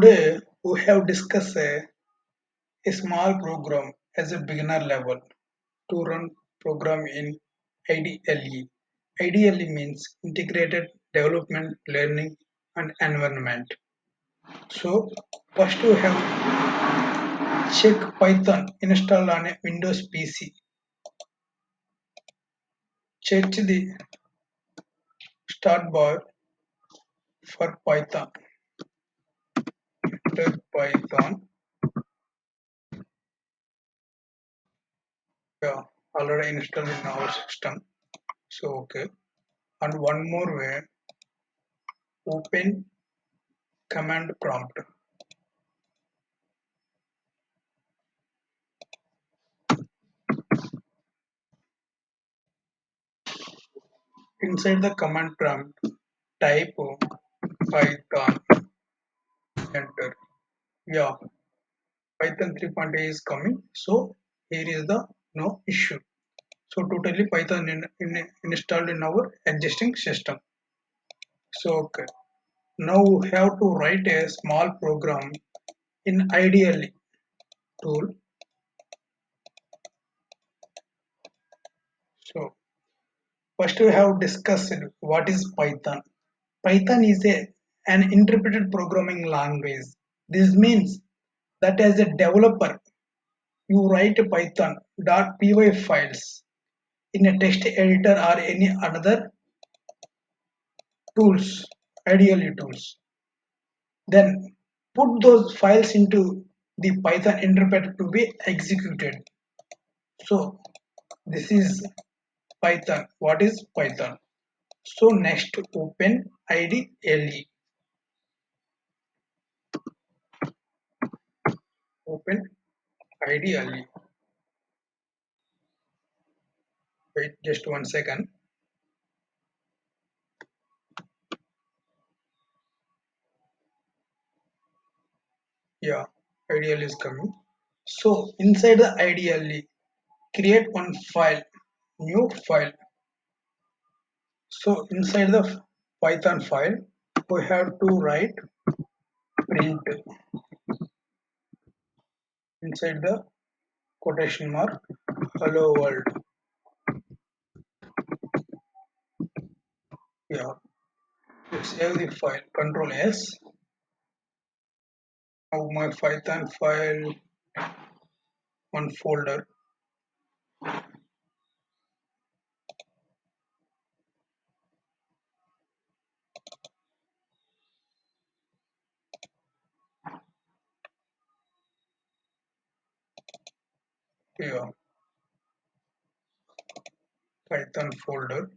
Today we have discussed a small program as a beginner level to run program in IDLE. IDLE means Integrated Development Learning and Environment. So first we have check Python installed on a Windows PC. Check the start bar for Python. Enter Python. Yeah, already installed in our system. So okay. And one more way, open command prompt. Inside the command prompt, type Python, enter. Yeah, Python 3.8 is coming. So here is the no issue. So totally Python installed in our existing system. So okay. Now we have to write a small program in IDLE tool. So first we have discussed what is Python. Python is an interpreted programming language. This means that as a developer, you write python.py files in a text editor or any other tools, ideally tools. Then put those files into the Python interpreter to be executed. So this is Python. What is Python? So next open IDLE. Open IDLE. Wait just 1 second. Yeah, IDLE is coming. So inside the IDLE, create one file, new file. So inside the Python file, we have to write print inside the quotation mark hello world. Yeah, let's save the file. Control S. Now my Python file, one folder. Yeah, Python folder.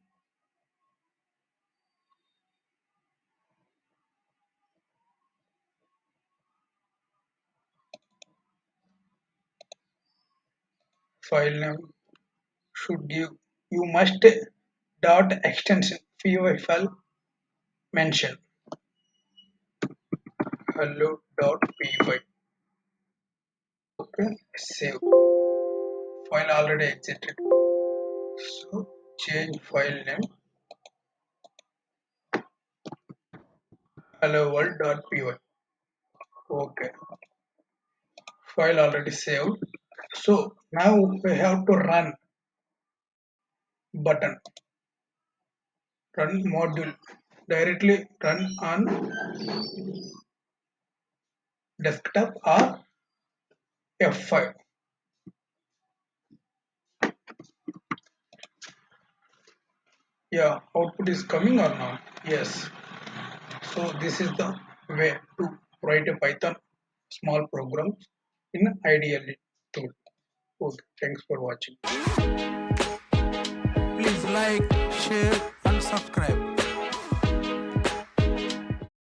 File name should give you must dot extension py file mention hello.py. Okay, save. File already exited. So change file name hello world.py. Okay, file already saved. So now we have to run button, run module, directly run on desktop or F5. Yeah, output is coming or not? Yes. So this is the way to write a Python small program in IDLE tool. Okay, thanks for watching. Please like, share and subscribe.